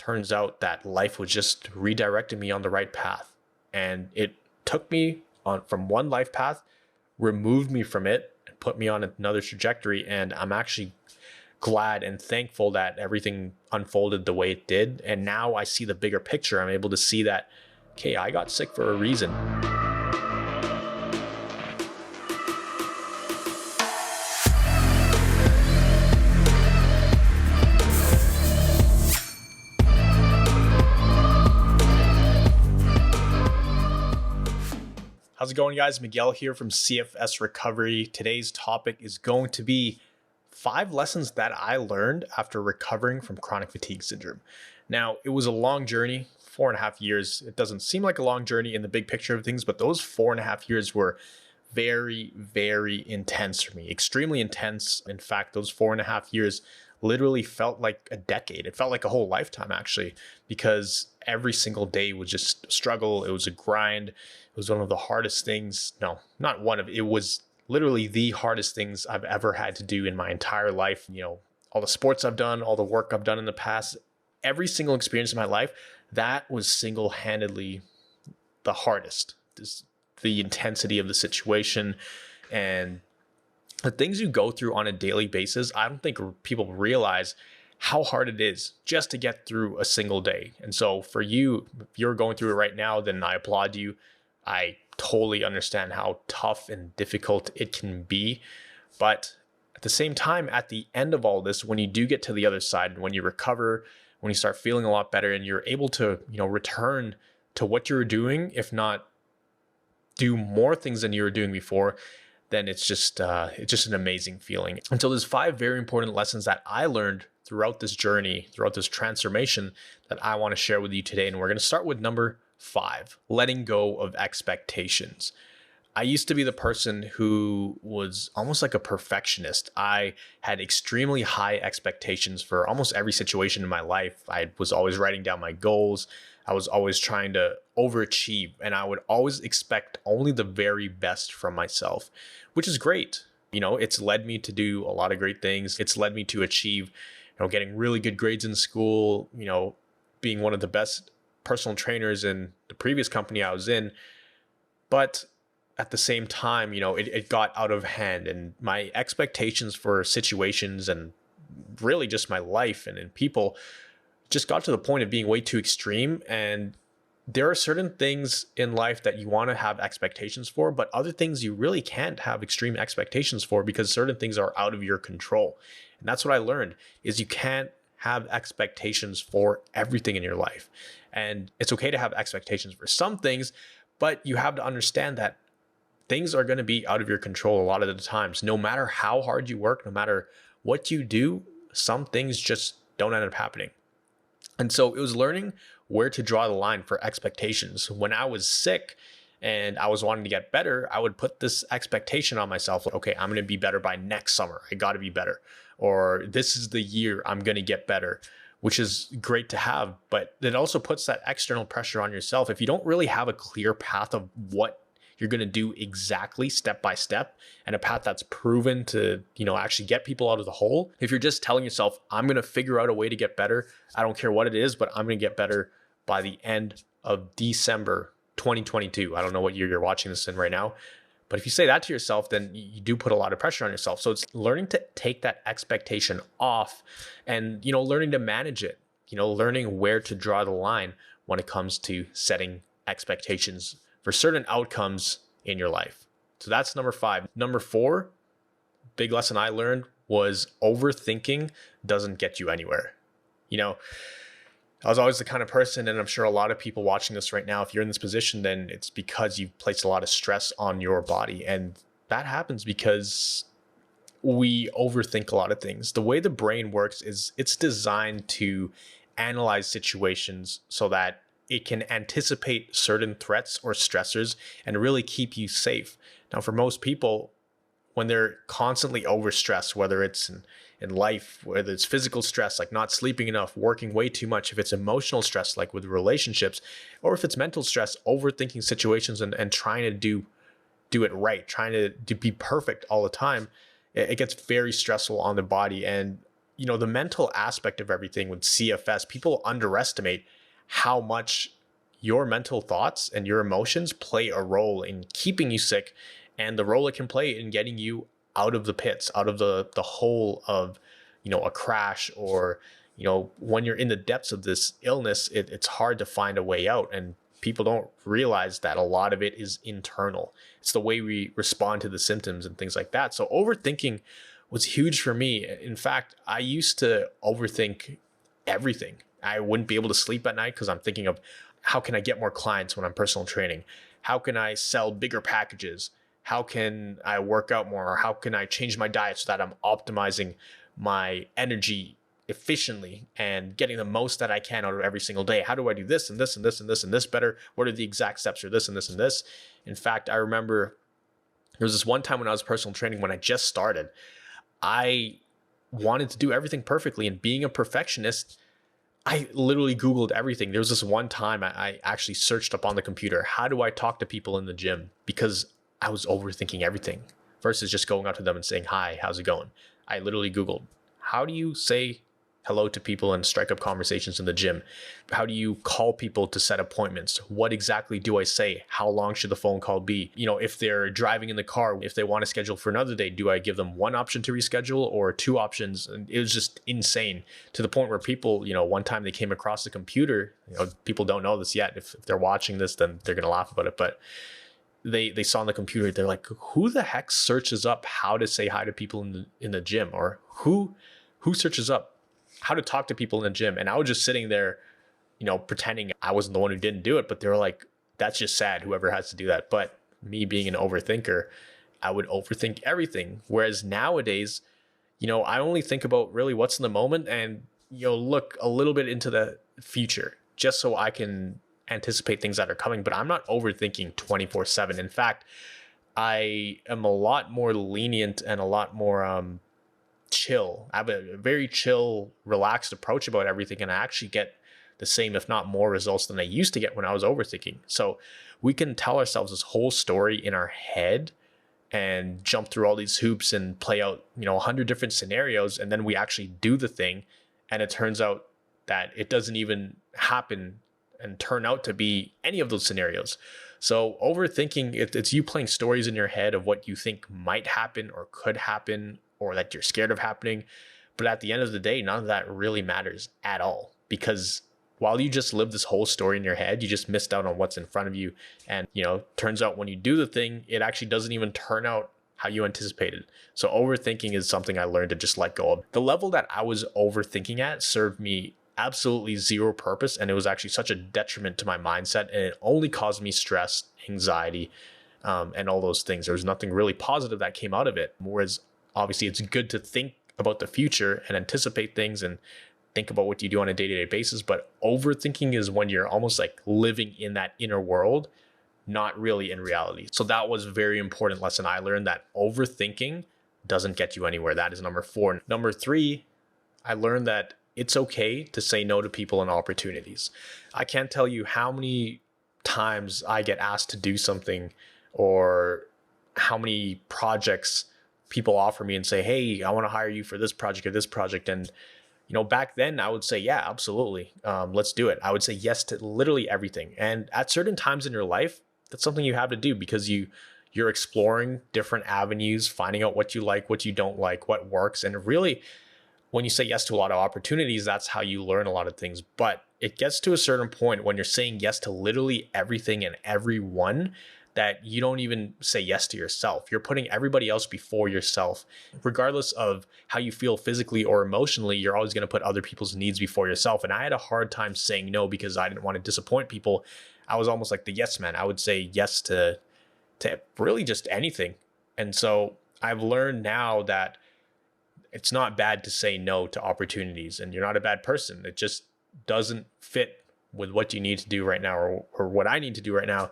turns out that life was just redirecting me on the right path. And it took me on from one life path, removed me from it, and put me on another trajectory. And I'm actually glad and thankful that everything unfolded the way it did. And now I see the bigger picture. I'm able to see that, okay, I got sick for a reason. How's it going, guys? Miguel here from CFS Recovery. Today's topic is going to be 5 lessons that I learned after recovering from chronic fatigue syndrome. Now, it was a long journey, 4.5 years. It doesn't seem like a long journey in the big picture of things, but those 4.5 years were very, very intense for me, extremely intense. In fact, those 4.5 years literally felt like a decade. It felt like a whole lifetime, actually, because every single day was just a struggle. It was a grind. It was one of the hardest things. No, not one of it. It was literally the hardest things I've ever had to do in my entire life. You know, all the sports I've done, all the work I've done in the past, every single experience in my life, that was single-handedly the hardest. The intensity of the situation and the things you go through on a daily basis. I don't think people realize how hard it is just to get through a single day. And so for you, if you're going through it right now, then I applaud you. I totally understand how tough and difficult it can be. But at the same time, at the end of all this, when you do get to the other side, when you recover, when you start feeling a lot better and you're able to, return to what you were doing, if not do more things than you were doing before, then it's just an amazing feeling. And so there's 5 very important lessons that I learned throughout this journey, throughout this transformation, that I want to share with you today. And we're going to start with number 5, letting go of expectations. I used to be the person who was almost like a perfectionist. I had extremely high expectations for almost every situation in my life. I was always writing down my goals. I was always trying to overachieve, and I would always expect only the very best from myself, which is great. It's led me to do a lot of great things. It's led me to achieve, getting really good grades in school, being one of the best personal trainers in the previous company I was in. But at the same time, it got out of hand, and my expectations for situations and really just my life and people just got to the point of being way too extreme. And there are certain things in life that you want to have expectations for, but other things you really can't have extreme expectations for because certain things are out of your control. And that's what I learned, is you can't have expectations for everything in your life. And it's okay to have expectations for some things, but you have to understand that things are going to be out of your control a lot of the times. No matter how hard you work, no matter what you do, some things just don't end up happening. And so it was learning where to draw the line for expectations. When I was sick and I was wanting to get better, I would put this expectation on myself. Like, okay, I'm going to be better by next summer. I got to be better. Or this is the year I'm going to get better, which is great to have. But it also puts that external pressure on yourself. If you don't really have a clear path of what you're going to do exactly step by step, and a path that's proven to, actually get people out of the hole. If you're just telling yourself, I'm going to figure out a way to get better, I don't care what it is, but I'm going to get better by the end of December 2022. I don't know what year you're watching this in right now, but if you say that to yourself, then you do put a lot of pressure on yourself. So it's learning to take that expectation off and, learning to manage it, learning where to draw the line when it comes to setting expectations for certain outcomes in your life. So that's number 5. Number 4, big lesson I learned was overthinking doesn't get you anywhere. I was always the kind of person, and I'm sure a lot of people watching this right now, if you're in this position, then it's because you've placed a lot of stress on your body. And that happens because we overthink a lot of things. The way the brain works is it's designed to analyze situations so that it can anticipate certain threats or stressors and really keep you safe. Now, for most people, when they're constantly overstressed, whether it's in life, whether it's physical stress, like not sleeping enough, working way too much, if it's emotional stress, like with relationships, or if it's mental stress, overthinking situations and trying to do it right, trying to be perfect all the time, it gets very stressful on the body. And the mental aspect of everything with CFS, people underestimate how much your mental thoughts and your emotions play a role in keeping you sick, and the role it can play in getting you out of the pits, out of the hole of, a crash, or, when you're in the depths of this illness, it's hard to find a way out. And people don't realize that a lot of it is internal. It's the way we respond to the symptoms and things like that. So overthinking was huge for me. In fact, I used to overthink everything. I wouldn't be able to sleep at night because I'm thinking of, how can I get more clients when I'm personal training? How can I sell bigger packages? How can I work out more? Or how can I change my diet so that I'm optimizing my energy efficiently and getting the most that I can out of every single day? How do I do this and this and this and this and this better? What are the exact steps for this and this and this? In fact, I remember there was this one time when I was personal training, when I just started, I wanted to do everything perfectly. And being a perfectionist, I literally Googled everything. There was this one time I actually searched up on the computer, how do I talk to people in the gym? Because I was overthinking everything versus just going out to them and saying, hi, how's it going? I literally Googled, how do you say hello to people and strike up conversations in the gym? How do you call people to set appointments? What exactly do I say? How long should the phone call be? If they're driving in the car, if they want to schedule for another day, do I give them one option to reschedule or two options? And it was just insane, to the point where people, one time they came across the computer, people don't know this yet. If they're watching this, then they're going to laugh about it. But they saw on the computer, they're like, who the heck searches up how to say hi to people in the gym? Or who searches up how to talk to people in the gym? And I was just sitting there, pretending I wasn't the one who didn't do it, but they were like, that's just sad, whoever has to do that. But me being an overthinker, I would overthink everything. Whereas nowadays, I only think about really what's in the moment and, look a little bit into the future just so I can anticipate things that are coming. But I'm not overthinking 24/7. In fact, I am a lot more lenient and a lot more, chill. I have a very chill, relaxed approach about everything, and I actually get the same, if not more, results than I used to get when I was overthinking. So we can tell ourselves this whole story in our head and jump through all these hoops and play out, 100 different scenarios, and then we actually do the thing, and it turns out that it doesn't even happen and turn out to be any of those scenarios. So overthinking, it's you playing stories in your head of what you think might happen or could happen, or that you're scared of happening. But at the end of the day, none of that really matters at all, because while you just lived this whole story in your head, you just missed out on what's in front of you. And, turns out when you do the thing, it actually doesn't even turn out how you anticipated. So overthinking is something I learned to just let go of. The level that I was overthinking at served me absolutely zero purpose. And it was actually such a detriment to my mindset. And it only caused me stress, anxiety, and all those things. There was nothing really positive that came out of it. Whereas obviously it's good to think about the future and anticipate things and think about what you do on a day-to-day basis. But overthinking is when you're almost like living in that inner world, not really in reality. So that was a very important lesson I learned, that overthinking doesn't get you anywhere. That is number 4. Number 3, I learned that it's okay to say no to people and opportunities. I can't tell you how many times I get asked to do something, or how many projects people offer me and say, hey, I want to hire you for this project or this project. And, back then I would say, yeah, absolutely. Let's do it. I would say yes to literally everything. And at certain times in your life, that's something you have to do, because you're exploring different avenues, finding out what you like, what you don't like, what works. And really, when you say yes to a lot of opportunities, that's how you learn a lot of things. But it gets to a certain point when you're saying yes to literally everything and everyone, that you don't even say yes to yourself. You're putting everybody else before yourself. Regardless of how you feel physically or emotionally, you're always going to put other people's needs before yourself. And I had a hard time saying no, because I didn't want to disappoint people. I was almost like the yes man. I would say yes to really just anything. And so I've learned now that it's not bad to say no to opportunities, and you're not a bad person. It just doesn't fit with what you need to do right now, or what I need to do right now.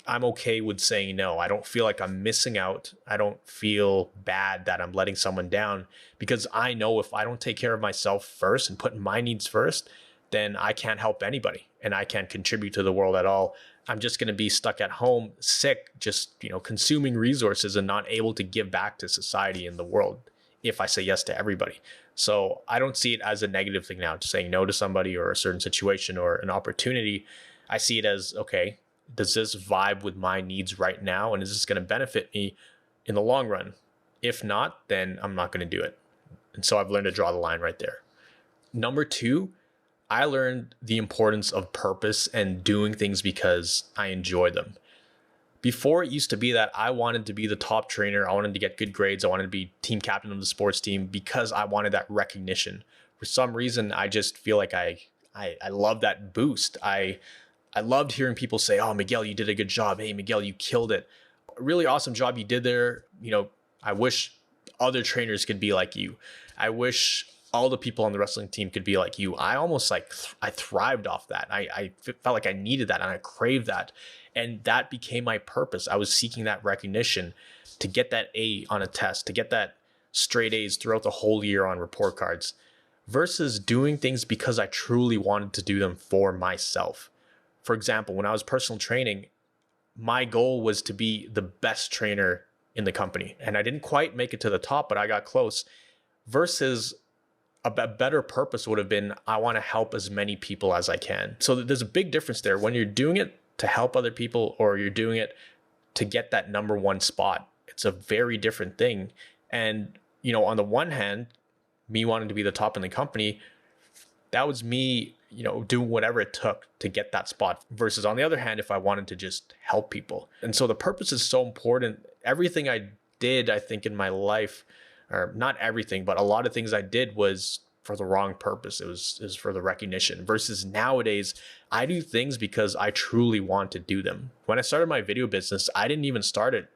I'm okay with saying no. I don't feel like I'm missing out. I don't feel bad that I'm letting someone down, because I know if I don't take care of myself first and put my needs first, then I can't help anybody and I can't contribute to the world at all. I'm just going to be stuck at home, sick, just, consuming resources and not able to give back to society and the world if I say yes to everybody. So I don't see it as a negative thing now, just saying no to somebody or a certain situation or an opportunity. I see it as, okay, does this vibe with my needs right now? And is this going to benefit me in the long run? If not, then I'm not going to do it. And so I've learned to draw the line right there. Number two, I learned the importance of purpose and doing things because I enjoy them. Before, it used to be that I wanted to be the top trainer. I wanted to get good grades. I wanted to be team captain of the sports team because I wanted that recognition. For some reason, I just feel like I love that boost. I loved hearing people say, "Oh, Miguel, you did a good job. Hey, Miguel, you killed it. A really awesome job you did there. I wish other trainers could be like you. I wish all the people on the wrestling team could be like you." I almost I thrived off that. I felt like I needed that and I craved that. And that became my purpose. I was seeking that recognition to get that A on a test, to get that straight A's throughout the whole year on report cards, versus doing things because I truly wanted to do them for myself. For example, when I was personal training, my goal was to be the best trainer in the company. And I didn't quite make it to the top, but I got close. Versus a better purpose would have been, I want to help as many people as I can. So there's a big difference there when you're doing it to help other people or you're doing it to get that number one spot. It's a very different thing. And, on the one hand, me wanting to be the top in the company, that was me, doing whatever it took to get that spot, versus on the other hand, if I wanted to just help people. And so the purpose is so important. Everything I did, I think, in my life, or not everything, but a lot of things I did was for the wrong purpose. It was for the recognition, versus nowadays, I do things because I truly want to do them. When I started my video business, I didn't even start it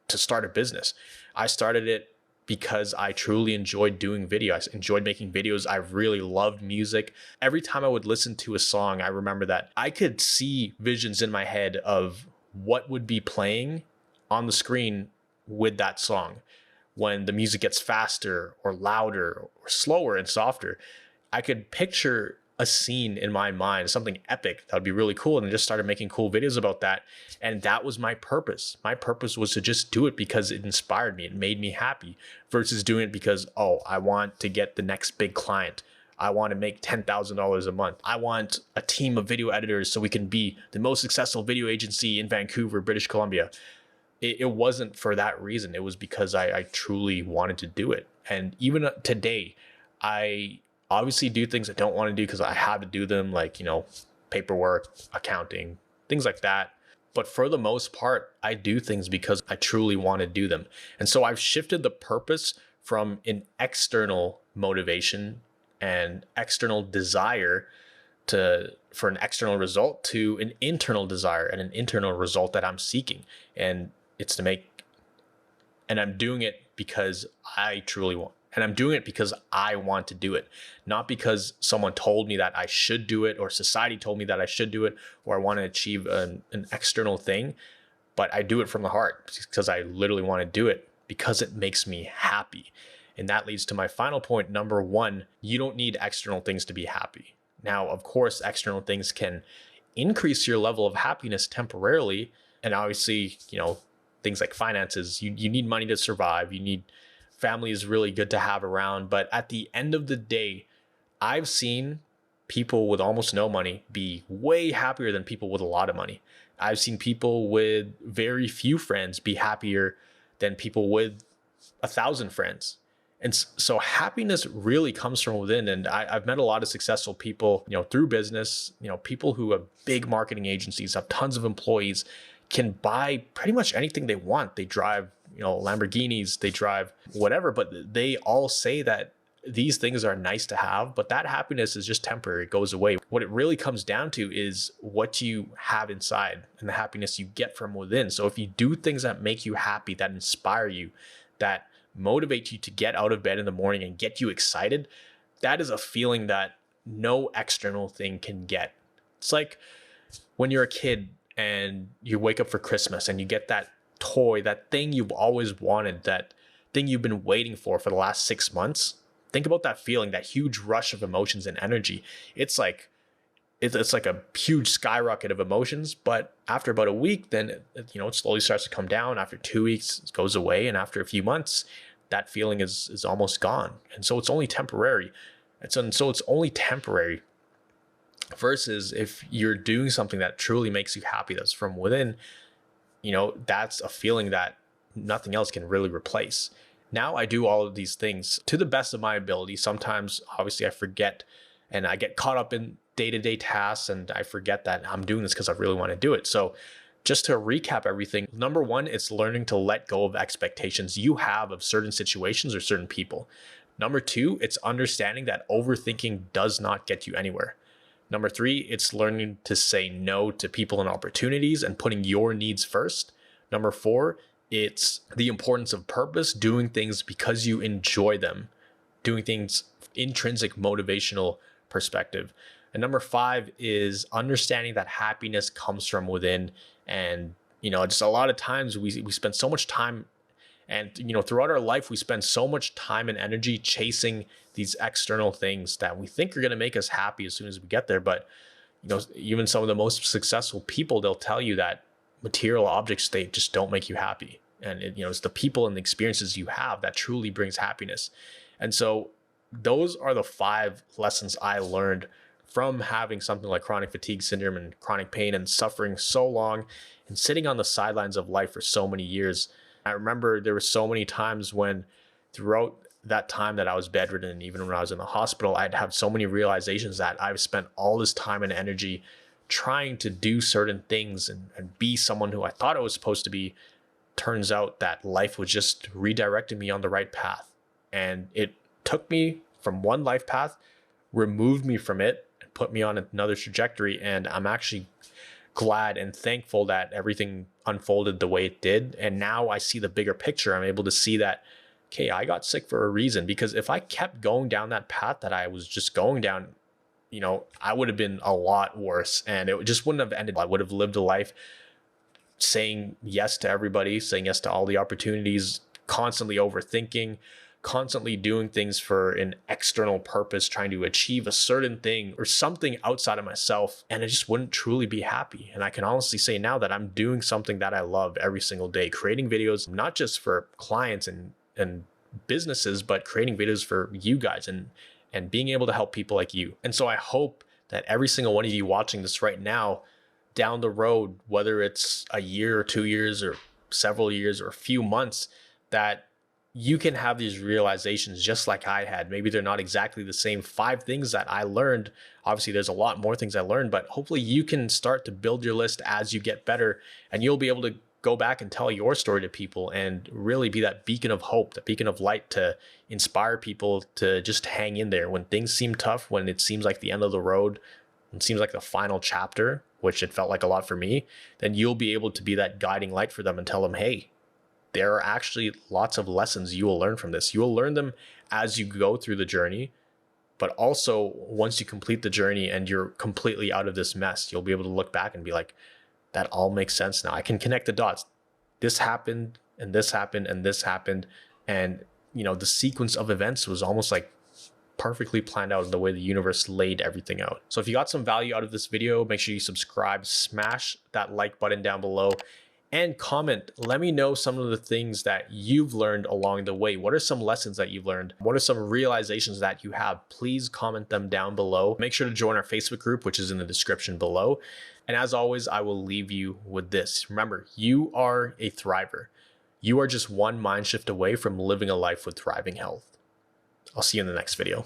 to start a business. I started it because I truly enjoyed doing video. I enjoyed making videos. I really loved music. Every time I would listen to a song, I remember that I could see visions in my head of what would be playing on the screen with that song. When the music gets faster or louder or slower and softer, I could picture a scene in my mind, something epic that would be really cool. And I just started making cool videos about that. And that was my purpose. My purpose was to just do it because it inspired me. It made me happy, versus doing it because, I want to get the next big client. I want to make $10,000 a month. I want a team of video editors so we can be the most successful video agency in Vancouver, British Columbia. It wasn't for that reason. It was because I truly wanted to do it. And even today, I obviously do things I don't want to do because I have to do them, like, paperwork, accounting, things like that. But for the most part, I do things because I truly want to do them. And so I've shifted the purpose from an external motivation and external desire for an external result to an internal desire and an internal result that I'm seeking. And I'm doing it because I truly want, and I'm doing it because I want to do it, not because someone told me that I should do it or society told me that I should do it, or I want to achieve an external thing, but I do it from the heart because I literally want to do it because it makes me happy. And that leads to my final point. Number one, you don't need external things to be happy. Now, of course, external things can increase your level of happiness temporarily. And obviously, things like finances, you need money to survive. Family is really good to have around. But at the end of the day, I've seen people with almost no money be way happier than people with a lot of money. I've seen people with very few friends be happier than people with 1,000 friends. And so happiness really comes from within. And I've met a lot of successful people, through business, people who have big marketing agencies, have tons of employees, can buy pretty much anything they want. They drive, Lamborghinis, they drive whatever, but they all say that these things are nice to have, but that happiness is just temporary. It goes away. What it really comes down to is what you have inside and the happiness you get from within. So if you do things that make you happy, that inspire you, that motivate you to get out of bed in the morning and get you excited, that is a feeling that no external thing can get. It's like when you're a kid and you wake up for Christmas and you get that toy, that thing you've always wanted, that thing you've been waiting for the last 6 months. Think about that feeling, that huge rush of emotions and energy. It's like a huge skyrocket of emotions, but after about a week, then it slowly starts to come down. After 2 weeks, it goes away, and after a few months, that feeling is almost gone. And so it's only temporary. And so it's only temporary versus if you're doing something that truly makes you happy, that's from within, that's a feeling that nothing else can really replace. Now I do all of these things to the best of my ability. Sometimes, obviously, I forget and I get caught up in day-to-day tasks and I forget that I'm doing this because I really want to do it. So just to recap everything, number one, it's learning to let go of expectations you have of certain situations or certain people. Number two, it's understanding that overthinking does not get you anywhere. Number three, it's learning to say no to people and opportunities and putting your needs first. Number four, it's the importance of purpose, doing things because you enjoy them, doing things intrinsic motivational perspective. And number five is understanding that happiness comes from within. And, just a lot of times we spend so much time and, throughout our life, we spend so much time and energy chasing these external things that we think are going to make us happy as soon as we get there. But, even some of the most successful people, they'll tell you that material objects, they just don't make you happy. And it's the people and the experiences you have that truly brings happiness. And so those are the 5 lessons I learned from having something like chronic fatigue syndrome and chronic pain and suffering so long and sitting on the sidelines of life for so many years. I remember there were so many times when throughout that time that I was bedridden, and even when I was in the hospital, I'd have so many realizations that I've spent all this time and energy trying to do certain things and be someone who I thought I was supposed to be. Turns out that life was just redirecting me on the right path. And it took me from one life path, removed me from it, and put me on another trajectory. And I'm actually glad and thankful that everything unfolded the way it did. And now I see the bigger picture. I'm able to see that, okay, I got sick for a reason. Because if I kept going down that path that I was just going down, I would have been a lot worse. And it just wouldn't have ended. I would have lived a life saying yes to everybody, saying yes to all the opportunities, constantly overthinking, constantly doing things for an external purpose, trying to achieve a certain thing or something outside of myself. And I just wouldn't truly be happy. And I can honestly say now that I'm doing something that I love every single day, creating videos, not just for clients and businesses, but creating videos for you guys and being able to help people like you. And so I hope that every single one of you watching this right now, down the road, whether it's a year or 2 years or several years or a few months, that you can have these realizations just like I had. Maybe they're not exactly the same 5 things that I learned. Obviously, there's a lot more things I learned, but hopefully you can start to build your list as you get better, and you'll be able to go back and tell your story to people and really be that beacon of hope, that beacon of light to inspire people to just hang in there when things seem tough, when it seems like the end of the road, it seems like the final chapter, which it felt like a lot for me. Then you'll be able to be that guiding light for them and tell them, hey, there are actually lots of lessons you will learn from this. You will learn them as you go through the journey, but also once you complete the journey and you're completely out of this mess, you'll be able to look back and be like, that all makes sense now. I can connect the dots. This happened and this happened and this happened. And, the sequence of events was almost like perfectly planned out, the way the universe laid everything out. So if you got some value out of this video, make sure you subscribe, smash that like button down below, and comment. Let me know some of the things that you've learned along the way. What are some lessons that you've learned? What are some realizations that you have? Please comment them down below. Make sure to join our Facebook group, which is in the description below. And as always, I will leave you with this. Remember, you are a thriver. You are just one mind shift away from living a life with thriving health. I'll see you in the next video.